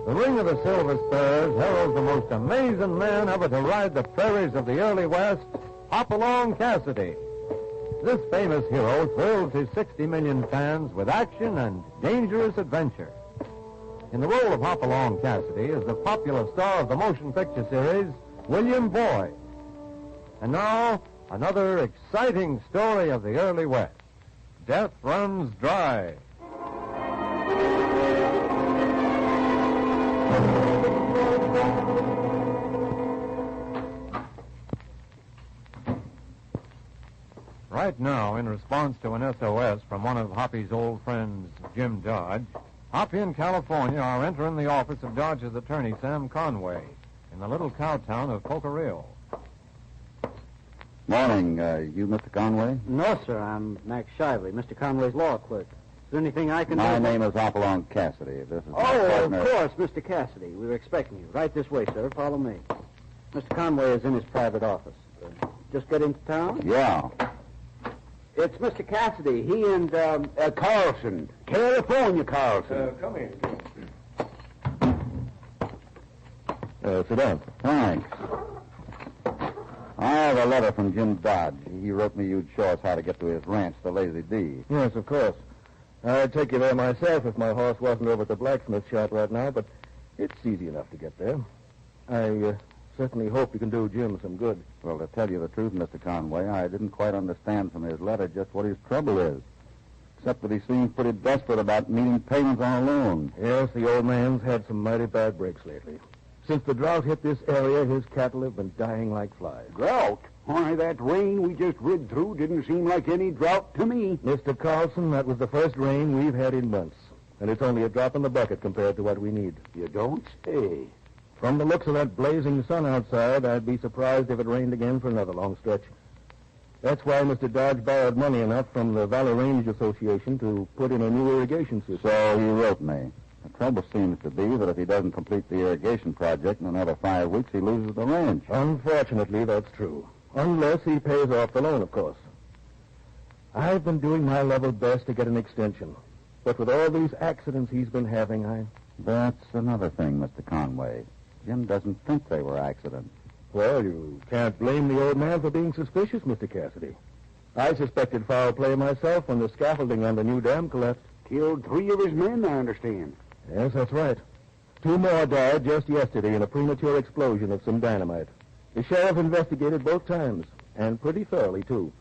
The Ring of the Silver Spurs heralds the most amazing man ever to ride the prairies of the early West, Hopalong Cassidy. This famous hero thrills his 60 million fans with action and dangerous adventure. In the role of Hopalong Cassidy is the popular star of the motion picture series, William Boyd. And now, another exciting story of the early West. Death Runs Dry. Right now, in response to an SOS from one of Hoppy's old friends, Jim Dodge, Hoppy and California are entering the office of Dodge's attorney, Sam Conway, in the little cow town of Pocorillo. Morning. You Mr. Conway? No, sir. I'm Max Shively, Mr. Conway's law clerk. Is there anything I can do? My name is Hopalong Cassidy. This is my partner. Of course, Mr. Cassidy. We were expecting you. Right this way, sir. Follow me. Mr. Conway is in his private office. Just get into town? Yeah. It's Mr. Cassidy. He and, Carlson. California Carlson. Come in. Sit down. Thanks. I have a letter from Jim Dodge. He wrote me you'd show us how to get to his ranch, the Lazy D. Yes, of course. I'd take you there myself if my horse wasn't over at the blacksmith shop right now, but it's easy enough to get there. I certainly hope you can do Jim some good. Well, to tell you the truth, Mr. Conway, I didn't quite understand from his letter just what his trouble is, except that he seems pretty desperate about meeting payments on a loan. Yes, the old man's had some mighty bad breaks lately. Since the drought hit this area, his cattle have been dying like flies. Drought? Why, that rain we just rid through didn't seem like any drought to me. Mr. Carlson, that was the first rain we've had in months, and it's only a drop in the bucket compared to what we need. You don't say. From the looks of that blazing sun outside, I'd be surprised if it rained again for another long stretch. That's why Mr. Dodge borrowed money enough from the Valley Range Association to put in a new irrigation system. So he wrote me. The trouble seems to be that if he doesn't complete the irrigation project in another 5 weeks, he loses the ranch. Unfortunately, that's true. Unless he pays off the loan, of course. I've been doing my level best to get an extension. But with all these accidents he's been having, That's another thing, Mr. Conway. Jim doesn't think they were accidents. Well, you can't blame the old man for being suspicious, Mr. Cassidy. I suspected foul play myself when the scaffolding on the new dam collapsed. Killed 3 of his men, I understand. Yes, that's right. 2 more died just yesterday in a premature explosion of some dynamite. The sheriff investigated both times, and pretty thoroughly, too.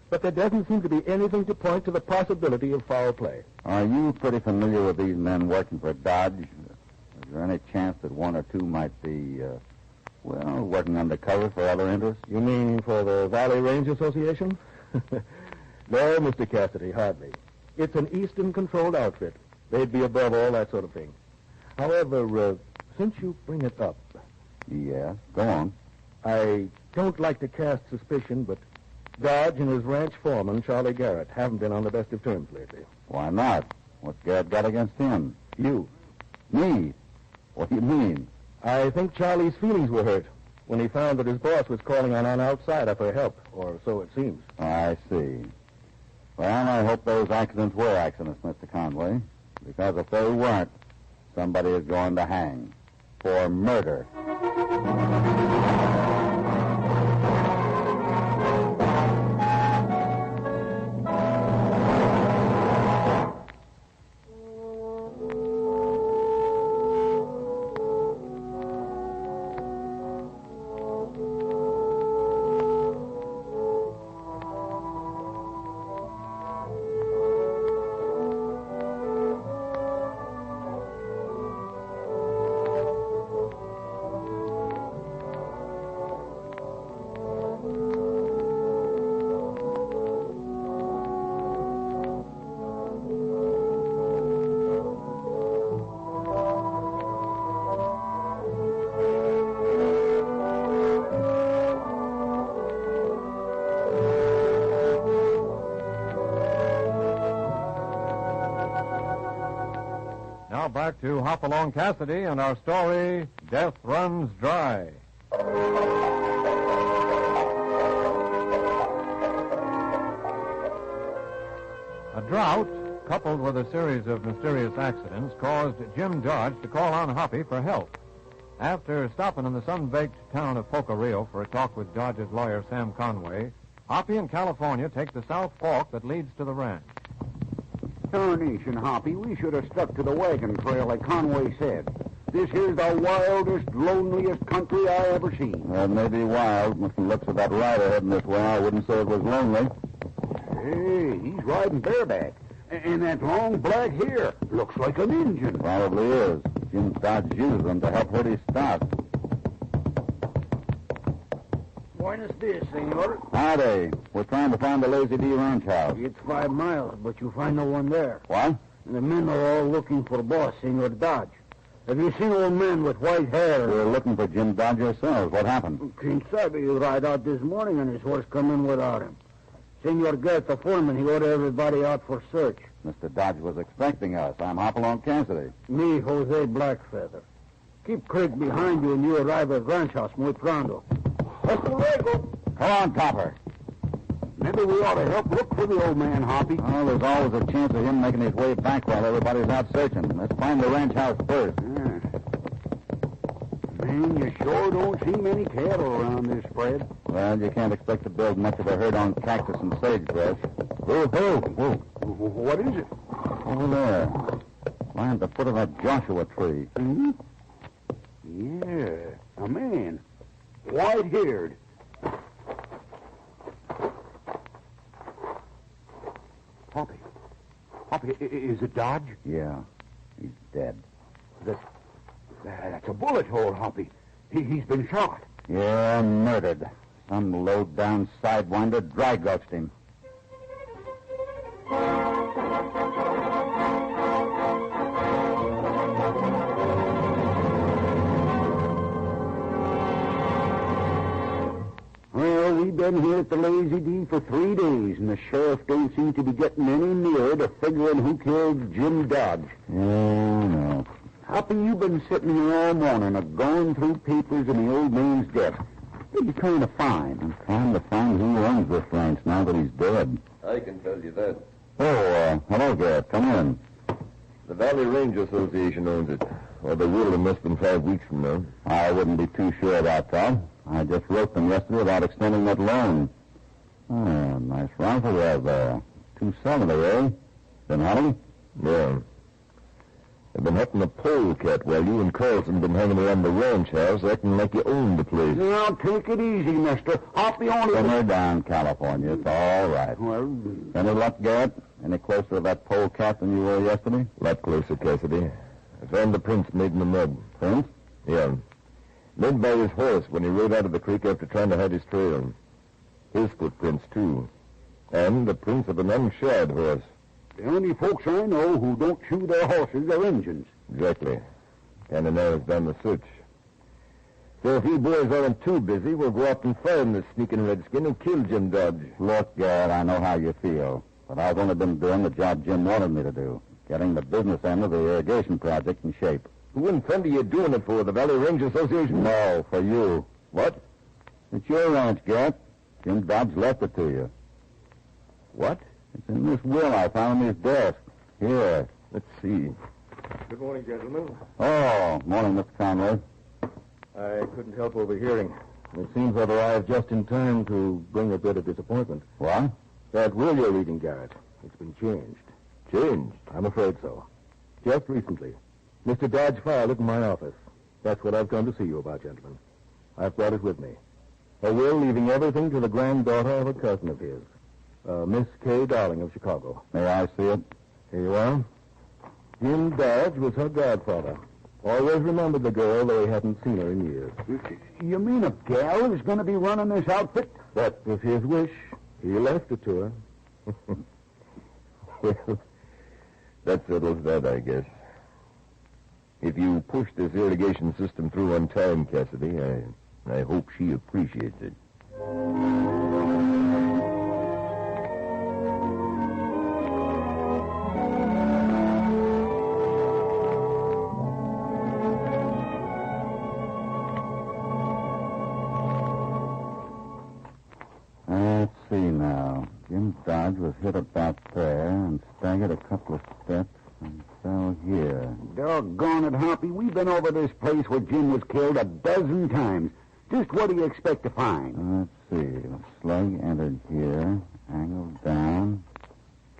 But there doesn't seem to be anything to point to the possibility of foul play. Are you pretty familiar with these men working for Dodge? Is there any chance that 1 or 2 might be, working undercover for other interests? You mean for the Valley Range Association? No, Mr. Cassidy, hardly. It's an Eastern-controlled outfit. They'd be above all that sort of thing. However, since you bring it up... Yes, go on. I don't like to cast suspicion, but Dodge and his ranch foreman, Charlie Garrett, haven't been on the best of terms lately. Why not? What's Garrett got against him? You. Me? What do you mean? I think Charlie's feelings were hurt when he found that his boss was calling on an outsider for help, or so it seems. I see. Well, I hope those accidents were accidents, Mr. Conway, because if they weren't, somebody is going to hang for murder. Now back to Hopalong Cassidy and our story, Death Runs Dry. A drought coupled with a series of mysterious accidents, caused Jim Dodge to call on Hoppy for help. After stopping in the sun-baked town of Poco Rio for a talk with Dodge's lawyer, Sam Conway, Hoppy and California take the South Fork that leads to the ranch. Tarnation, Hoppy, we should have stuck to the wagon trail like Conway said. This here's the wildest, loneliest country I ever seen. Well, it may be wild, but from the looks of that rider heading this way, I wouldn't say it was lonely. Hey, he's riding bareback. And that long black hair looks like an Injun. Probably is. Jim Dodge uses them to help herd his stock. Buenos dias, senor. Howdy. We're trying to find the Lazy D ranch house. It's 5 miles, but you find no one there. What? And the men are all looking for boss, Senor Dodge. Have you seen old men with white hair? We're looking for Jim Dodge ourselves. What happened? Quien sabe, you ride out this morning and his horse come in without him. Senor Gert, the foreman, he ordered everybody out for search. Mr. Dodge was expecting us. I'm Hopalong Cassidy. Me, Jose Blackfeather. Keep Craig behind you and you arrive at ranch house muy pronto. Hasta luego. Come on, Topper. Maybe we ought to help look for the old man, Hoppy. Well, there's always a chance of him making his way back while everybody's out searching. Let's find the ranch house first. Man, you sure don't see many cattle around this spread. Well, you can't expect to build much of a herd on cactus and sagebrush. Whoa. What is it? Over there. Lying at the foot of that Joshua tree. Hmm? Yeah, a man. White-haired. Hoppy, is it Dodge? Yeah, he's dead. That's a bullet hole, Hoppy. He's been shot. Yeah, murdered. Some low-down sidewinder dry-gulched him. Well, we've been here at the Lazy D for 3 days, and the sheriff don't seem to be getting any nearer to figuring who killed Jim Dodge. Oh, no. Hoppy, you've been sitting here all morning, going through papers in the old man's desk. What are you trying to find? I'm trying to find who owns this ranch now that he's dead. I can tell you that. Oh, hello, Garrett. Come in. The Valley Range Association owns it. Or they will in less than 5 weeks from now. I wouldn't be too sure about that. I just wrote them yesterday about extending that loan. Oh, nice rifle you have there. 270, eh? Been hunting? Yeah. I've been hunting a polecat while you and Carlson been hanging around the ranch house acting like you owned the place. Now, take it easy, mister. Hoppy only... Simmer down, California. It's all right. Well, Any luck, Garrett? Any closer to that polecat than you were yesterday? A lot closer, Cassidy. I found the prints made in the mud. Prince? Yeah. Made by his horse when he rode out of the creek after trying to hide his trail. His footprints, too. And the prints of an unshod horse. the only folks I know who don't chew their horses are Injuns. Exactly. Kind of narrows down the search. So if you boys aren't too busy, we'll go out and find this sneaking redskin and kill Jim Dodge. Look, Gad, I know how you feel, but I've only been doing the job Jim wanted me to do, getting the business end of the irrigation project in shape. Who in thunder are you doing it for? The Valley Range Association? No, for you. What? It's your ranch, Gad. Jim Dodge left it to you. What? It's in this will I found in his desk. Here. Let's see. Good morning, gentlemen. Oh, morning, Mr. Conway. I couldn't help overhearing. It seems I've arrived just in time to bring a bit of disappointment. What? That will you're reading, Garrett, it's been changed. Changed? I'm afraid so. Just recently. Mr. Dodge filed it in my office. That's what I've come to see you about, gentlemen. I've brought it with me. A will leaving everything to the granddaughter of a cousin of his, Miss Kay Darling of Chicago. May I see it? Here you are. Jim Dodge was her godfather. Always remembered the girl, though he hadn't seen her in years. You mean a gal is going to be running this outfit? That was his wish. He left it to her. Well, that settles that, I guess. If you push this irrigation system through on time, Cassidy, I hope she appreciates it. Let's see now. Jim Dodge was hit about there and staggered right a couple of steps and fell here. Doggone it, Hoppy. We've been over this place where Jim was killed a dozen times. Just what do you expect to find? Let's see. The slug entered here, angled down,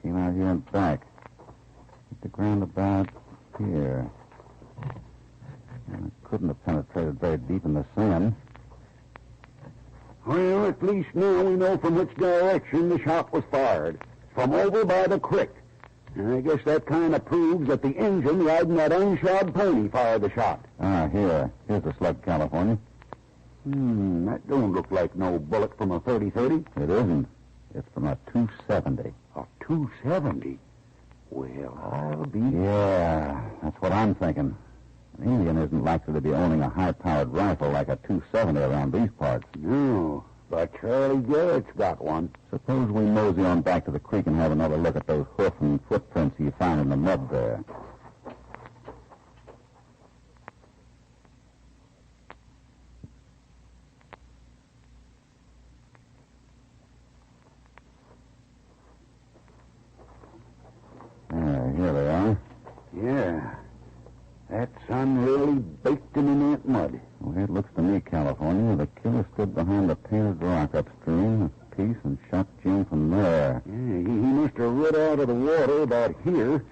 came out here and back. Hit the ground about here. Well, it couldn't have penetrated very deep in the sand. Well, at least now we know from which direction the shot was fired. From over by the creek. And I guess that kind of proves that the engine riding that unshod pony fired the shot. Here's the slug, California. That don't look like no bullet from a 30-30. It isn't. It's from a 270. A 270? Well, I'll be... Yeah, that's what I'm thinking. An Indian isn't likely to be owning a high-powered rifle like a 270 around these parts. No, but Charlie Garrett's got one. Suppose we mosey on back to the creek and have another look at those hoof and footprints you found in the mud there. Here they are. Yeah. That sun really baked him in that mud. Well, it looks to me, California, the killer stood behind the painted rock upstream a piece and shot Jim from there. Yeah, he must have rid out of the water about here.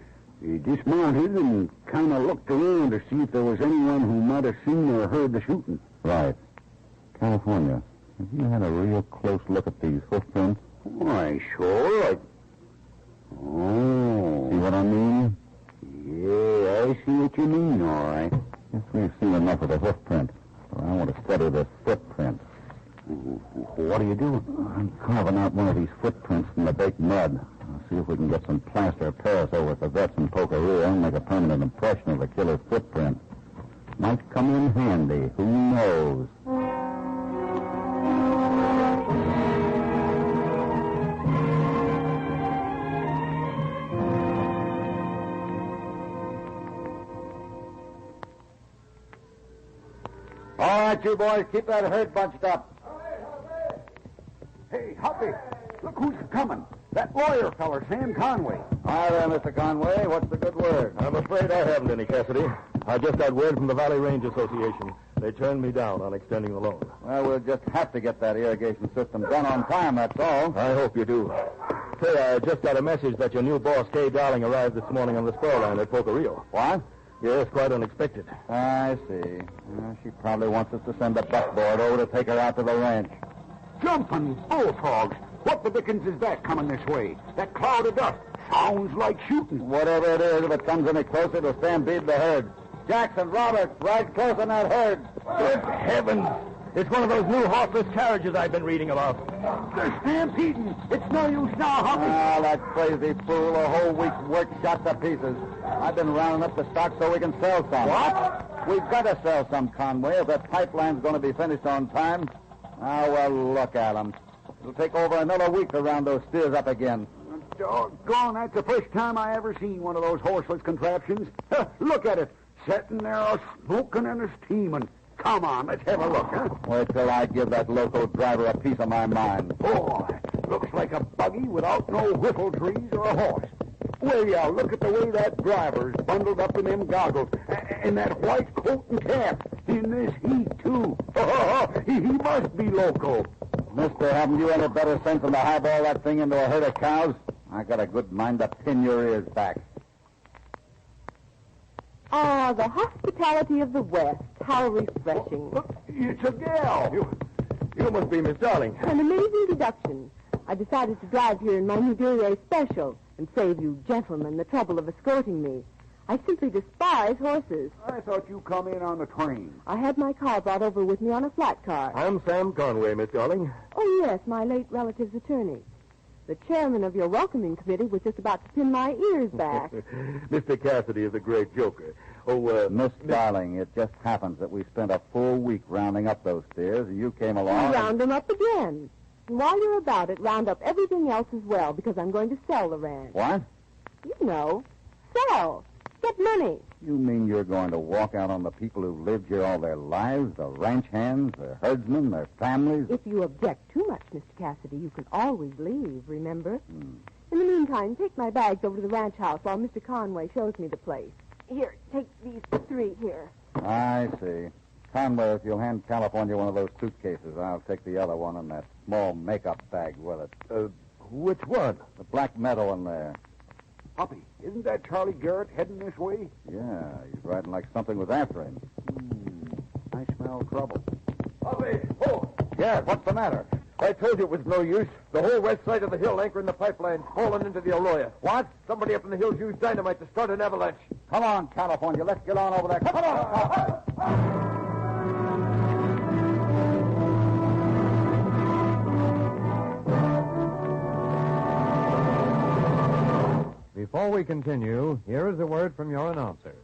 He dismounted and kind of looked around to see if there was anyone who might have seen or heard the shooting. Right. California, have you had a real close look at these hoofprints? Why, sure. Oh. See what I mean? Yeah, I see what you mean, all right. Guess we've seen enough of the hoofprint. So I want to study this footprint. What are you doing? I'm carving out one of these footprints from the baked mud. I'll see if we can get some plaster of Paris over at the vets in Pocorea and make a permanent impression of the killer's footprint. Might come in handy. Who knows? All right, you boys, keep that herd bunched up. Hey, Hoppy, look who's coming. That lawyer feller, Sam Conway. Hi there, Mr. Conway. What's the good word? I'm afraid I haven't any, Cassidy. I just got word from the Valley Range Association. They turned me down on extending the loan. Well, we'll just have to get that irrigation system done on time, that's all. I hope you do. Say, I just got a message that your new boss, Kay Darling, arrived this morning on the spur line at Pocorea. What? Yes, quite unexpected. I see. She probably wants us to send a buckboard over to take her out to the ranch. Jumping bullfrogs. What the dickens is that coming this way? That cloud of dust. Sounds like shooting. Whatever it is, if it comes any closer, it'll stampede the herd. Jackson, Roberts, ride close on that herd. Good heavens! It's one of those new horseless carriages I've been reading about. They're stampeding. It's no use now, Hoppy. Ah, that crazy fool. A whole week's work shot to pieces. I've been rounding up the stock so we can sell some. What? We've got to sell some, Conway, if that pipeline's going to be finished on time. Ah, well, look at them. It'll take over another week to round those steers up again. Doggone, that's the first time I ever seen one of those horseless contraptions. Look at it. Sitting there a-smoking and a-steaming. Come on, let's have a look, huh? Wait till I give that loco driver a piece of my mind. Boy, looks like a buggy without no whiffle trees or a horse. Well, yeah, look at the way that driver's bundled up in them goggles. And that white coat and cap. In this heat, too. He must be loco. Mister, haven't you any better sense than to highball that thing into a herd of cows? I got a good mind to pin your ears back. Ah, the hospitality of the West. How refreshing. Look, it's a gal. You must be Miss Darling. An amazing deduction. I decided to drive here in my New Duryea special and save you gentlemen the trouble of escorting me. I simply despise horses. I thought you come in on the train. I had my car brought over with me on a flat car. I'm Sam Conway, Miss Darling. Oh, yes, my late relative's attorney. The chairman of your welcoming committee was just about to pin my ears back. Mr. Cassidy is a great joker. Oh, Miss Darling, it just happens that we spent a full week rounding up those steers, and you came along. Round them up again. And while you're about it, round up everything else as well, because I'm going to sell the ranch. What? You know, sell. Get money. You mean you're going to walk out on the people who've lived here all their lives, the ranch hands, their herdsmen, their families? If you object too much, Mr. Cassidy, you can always leave, remember? In the meantime, take my bags over to the ranch house while Mr. Conway shows me the place. Here, take these 3 here. I see. Conway, if you'll hand California one of those suitcases, I'll take the other one and that small makeup bag with it. Which one? The black metal in there. Hoppy, isn't that Charlie Garrett heading this way? Yeah, he's riding like something was after him. I smell trouble. Hoppy! Oh! Yeah, what's the matter? I told you it was no use. The whole west side of the hill anchoring the pipeline's fallen into the Arroyo. What? Somebody up in the hills used dynamite to start an avalanche. Come on, California. Let's get on over there. Come on! Before we continue, here is a word from your announcer.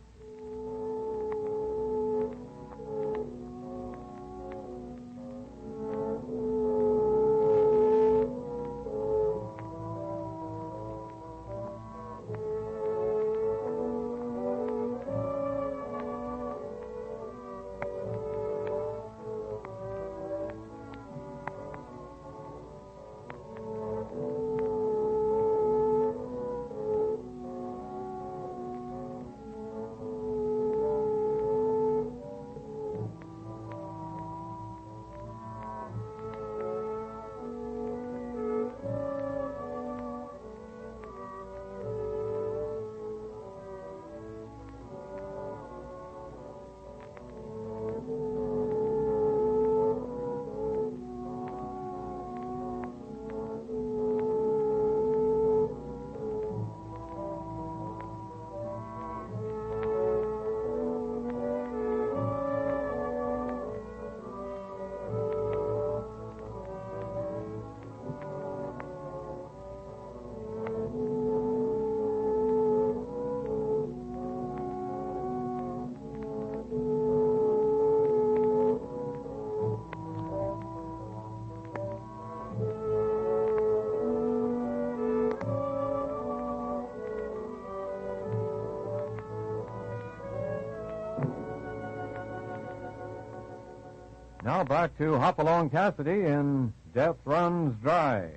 Now back to Hopalong Cassidy in Death Runs Dry.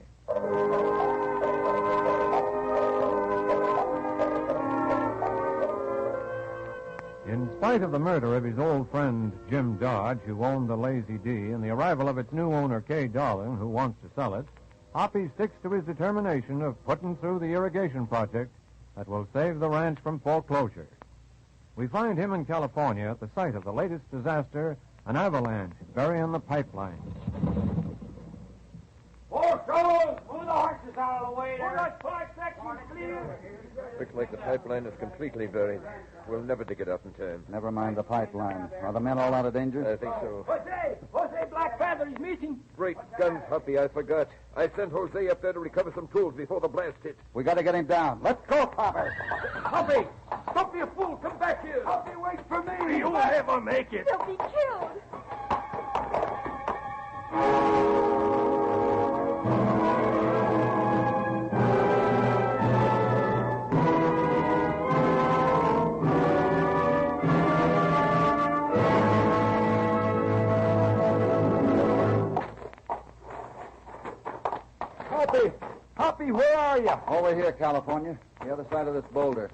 In spite of the murder of his old friend Jim Dodge, who owned the Lazy D, and the arrival of its new owner, Kay Darling, who wants to sell it, Hoppy sticks to his determination of putting through the irrigation project that will save the ranch from foreclosure. We find him in California at the site of the latest disaster, an avalanche burying the pipeline. Four fellows, move the horses out of the way there. 5 seconds clear. Looks like the pipeline is completely buried. We'll never dig it up in time. Never mind the pipeline. Are the men all out of danger? I think so. Jose, Black Panther, he's missing. Great guns, Hoppy, I forgot. I sent Jose up there to recover some tools before the blast hit. We got to get him down. Let's go, Popper. Hoppy, don't be a fool. Come back here. Hoppy, wait for me. You'll never make it. He'll be killed. Hoppy, where are you? Over here, California. The other side of this boulder.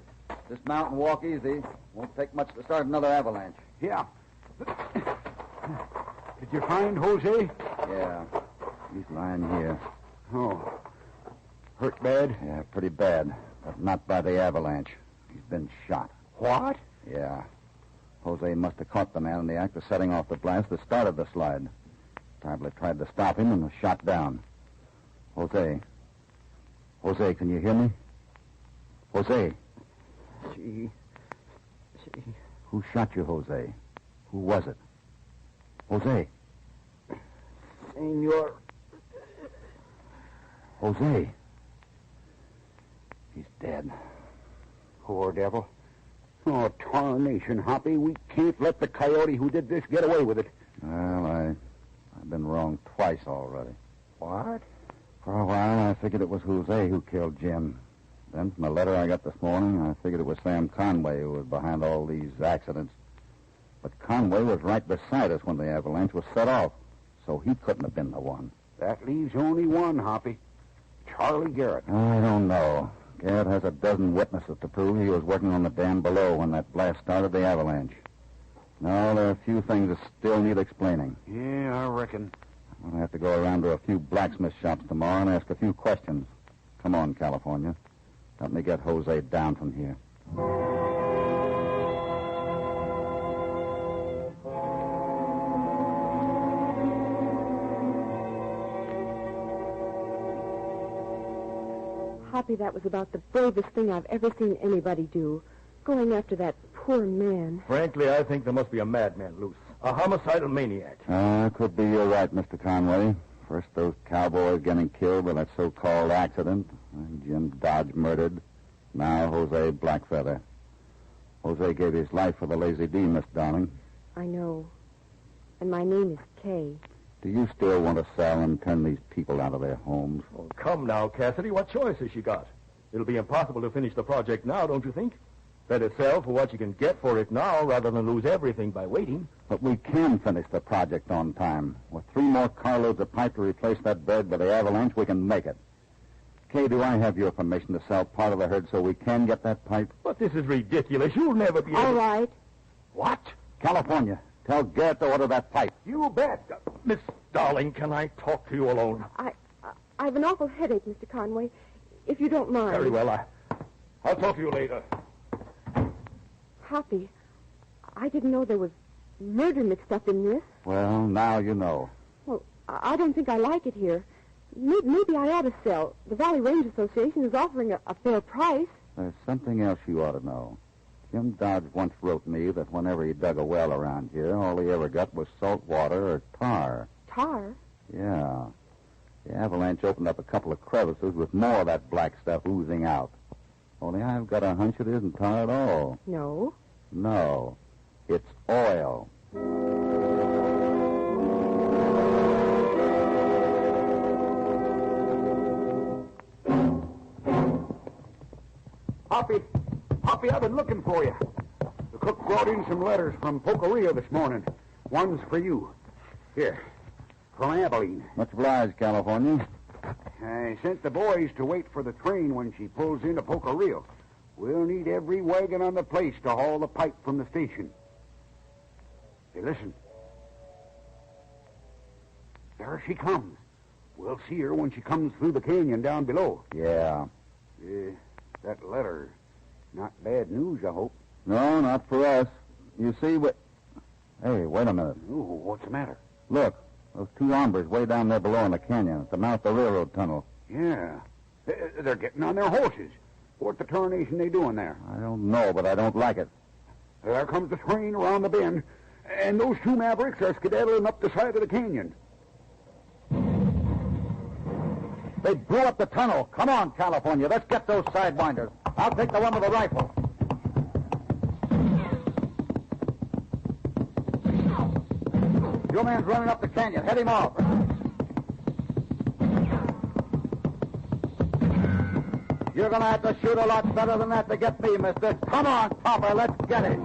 This mountain walk easy. Won't take much to start another avalanche. Yeah. Did you find Jose? Yeah. He's lying here. Oh. Hurt bad? Yeah, pretty bad. But not by the avalanche. He's been shot. What? Yeah. Jose must have caught the man in the act of setting off the blast that started the slide. Probably tried to stop him and was shot down. Jose. Jose, can you hear me? Jose. She... Who shot you, Jose? Who was it? Jose. Senor. Jose. He's dead. Poor devil. Oh, tarnation, Hoppy. We can't let the coyote who did this get away with it. Well, I've been wrong twice already. What? For a while, I figured it was Jose who killed Jim. Then, from a letter I got this morning, I figured it was Sam Conway who was behind all these accidents. But Conway was right beside us when the avalanche was set off, so he couldn't have been the one. That leaves only one, Hoppy. Charlie Garrett. I don't know. Cat has a dozen witnesses to prove he was working on the dam below when that blast started the avalanche. No, there are a few things that still need explaining. Yeah, I reckon. I'm going to have to go around to a few blacksmith shops tomorrow and ask a few questions. Come on, California. Let me get Jose down from here. Hoppy, that was about the bravest thing I've ever seen anybody do. Going after that poor man. Frankly, I think there must be a madman loose. A homicidal maniac. Could be you're right, Mr. Conway. First those cowboys getting killed by that so-called accident. And Jim Dodge murdered. Now Jose Blackfeather. Jose gave his life for the Lazy D, Miss Darling. I know. And my name is Kay. Do you still want to sell and turn these people out of their homes? Oh, come now, Cassidy. What choice has she got? It'll be impossible to finish the project now, don't you think? Better sell for what you can get for it now rather than lose everything by waiting. But we can finish the project on time. With 3 more carloads of pipe to replace that bed by the avalanche, we can make it. Kay, do I have your permission to sell part of the herd so we can get that pipe? But this is ridiculous. You'll never be able... All right. What? California, tell Garrett to order that pipe. You bet. Miss Darling, can I talk to you alone? I've an awful headache, Mr. Conway. If you don't mind. Very well. I'll talk to you later. Hoppy, I didn't know there was murder mixed up in this. Well, now you know. Well, I don't think I like it here. Maybe I ought to sell. The Valley Range Association is offering a fair price. There's something else you ought to know. Jim Dodge once wrote me that whenever he dug a well around here, all he ever got was salt water or tar. Tar? Yeah. The avalanche opened up a couple of crevices with more of that black stuff oozing out. Only I've got a hunch it isn't tar at all. No. No. It's oil. Hoppy, I've been looking for you. The cook brought in some letters from Pocoria this morning. One's for you. Here, from Abilene. Much obliged, California. I sent the boys to wait for the train when she pulls into Pocorio. We'll need every wagon on the place to haul the pipe from the station. Hey, listen. There she comes. We'll see her when she comes through the canyon down below. Yeah. That letter, not bad news, I hope. No, not for us. You see, Hey, wait a minute. Ooh, what's the matter? Look, those 2 hombres way down there below in the canyon at the mouth of the railroad tunnel. Yeah. They're getting on their horses. What the tarnation they doing there? I don't know, but I don't like it. There comes the train around the bend, and those 2 mavericks are skedaddling up the side of the canyon. They blew up the tunnel. Come on, California. Let's get those sidewinders. I'll take the one with the rifle. Your man's running up the canyon. Head him off. You're going to have to shoot a lot better than that to get me, mister. Come on, Topper. Let's get it.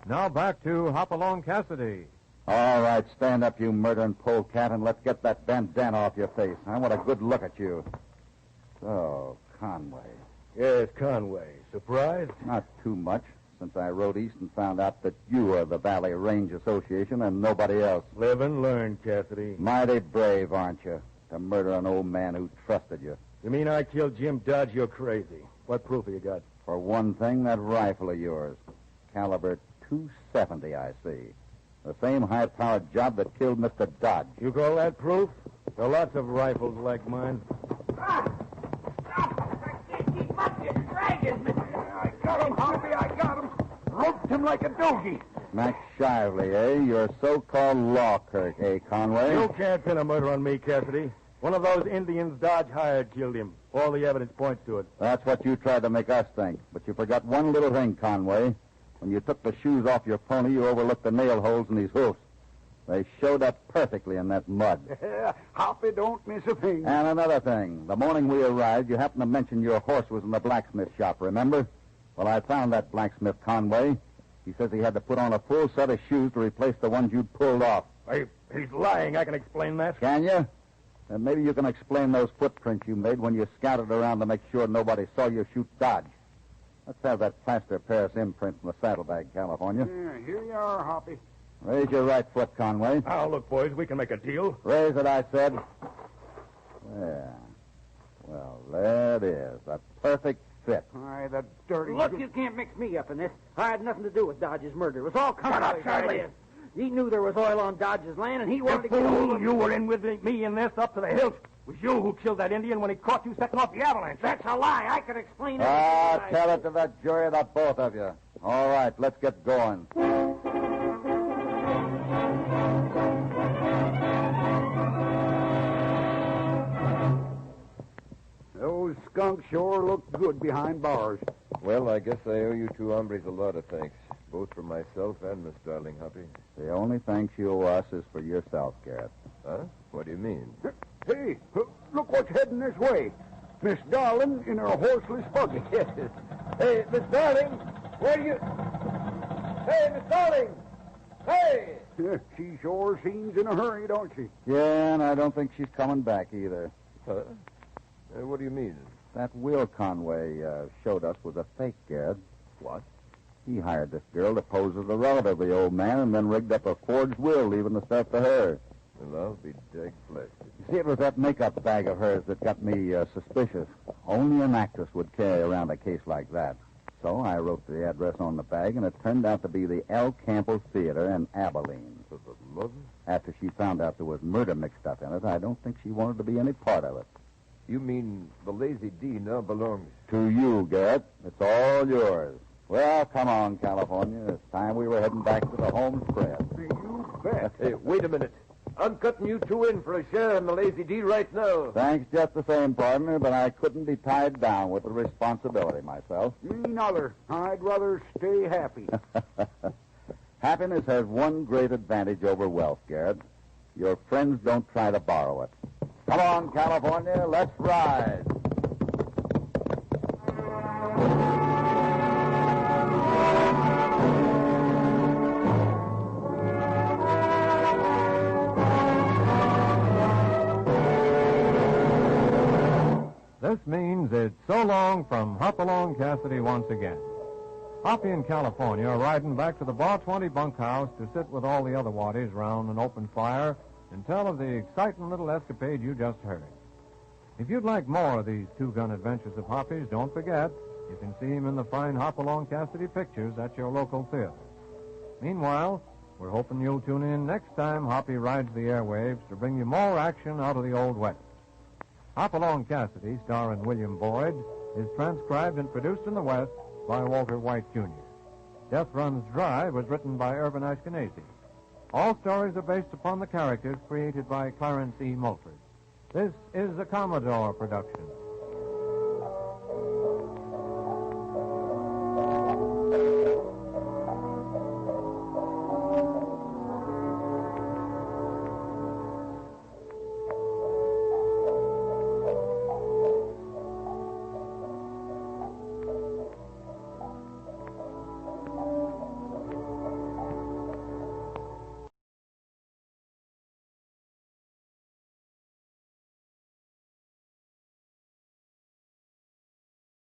Now back to Hopalong Cassidy. All right, stand up, you murdering polecat, and let's get that bandana off your face. I want a good look at you. So, Conway. Yes, Conway. Surprised? Not too much, since I rode east and found out that you are the Valley Range Association and nobody else. Live and learn, Cassidy. Mighty brave, aren't you, to murder an old man who trusted you? You mean I killed Jim Dodge? You're crazy. What proof have you got? For one thing, that rifle of yours. Caliber .270, I see. The same high-powered job that killed Mr. Dodge. You call that proof? There are lots of rifles like mine. I can't keep up. You're dragging me. I got him, Hoppy. I got him. Roped him like a dogie. Max Shively, eh? Your so-called law clerk, eh, Conway? You can't pin a murder on me, Cassidy. One of those Indians Dodge hired killed him. All the evidence points to it. That's what you tried to make us think. But you forgot one little thing, Conway. When you took the shoes off your pony, you overlooked the nail holes in his hoofs. They showed up perfectly in that mud. Hoppy don't miss a thing. And another thing. The morning we arrived, you happened to mention your horse was in the blacksmith shop, remember? Well, I found that blacksmith, Conway. He says he had to put on a full set of shoes to replace the ones you'd pulled off. He's lying. I can explain that. Can you? And maybe you can explain those footprints you made when you scouted around to make sure nobody saw you shoot Dodge. Let's have that plaster Paris imprint from the saddlebag, California. Yeah, here you are, Hoppy. Raise your right foot, Conway. Now, look, boys, we can make a deal. Raise it, I said. Yeah. Well, there it is. A perfect fit. Aye, the dirty... Look, you can't mix me up in this. I had nothing to do with Dodge's murder. It was all Conway's idea. He knew there was oil on Dodge's land, and he wanted to get hold of it. You were in with me in this up to the hilt. It was you who killed that Indian when he caught you setting off the avalanche. That's a lie. I can explain it. Tell it to the jury, the both of you. All right, let's get going. Those skunks sure look good behind bars. Well, I guess I owe you two hombres a lot of thanks, both for myself and Miss Darling Hoppy. The only thanks you owe us is for yourself, Garrett. Huh? What do you mean? Hey, look what's heading this way. Miss Darling in her horseless buggy. Hey, Miss Darling, where do you... Hey, Miss Darling! Hey! She sure seems in a hurry, don't she? Yeah, and I don't think she's coming back either. Huh? What do you mean? That will Conway showed us was a fake, Garrett. What? He hired this girl to pose as a relative of the old man and then rigged up a forged will, leaving the stuff to her. Well, I'll be dead flecked. You see, it was that makeup bag of hers that got me suspicious. Only an actress would carry around a case like that. So I wrote the address on the bag, and it turned out to be the L. Campbell Theater in Abilene. For the mother? After she found out there was murder mixed up in it, I don't think she wanted to be any part of it. You mean the Lazy D now belongs... To you, Garrett. It's all yours. Well, come on, California. It's time we were heading back to the home spread. You bet. Hey, wait a minute. I'm cutting you two in for a share in the Lazy D right now. Thanks just the same, partner, but I couldn't be tied down with the responsibility myself. Me neither. I'd rather stay happy. Happiness has one great advantage over wealth, Garrett. Your friends don't try to borrow it. Come on, California, let's ride. This means it's so long from Hopalong Cassidy once again. Hoppy and California are riding back to the Bar 20 bunkhouse to sit with all the other waddies round an open fire and tell of the exciting little escapade you just heard. If you'd like more of these two-gun adventures of Hoppy's, don't forget, you can see him in the fine Hopalong Cassidy pictures at your local theater. Meanwhile, we're hoping you'll tune in next time Hoppy rides the airwaves to bring you more action out of the Old West. Hopalong Cassidy, starring William Boyd, is transcribed and produced in the West by Walter White, Jr. Death Runs Dry was written by Irvin Ashkenazi. All stories are based upon the characters created by Clarence E. Mulford. This is a Commodore production.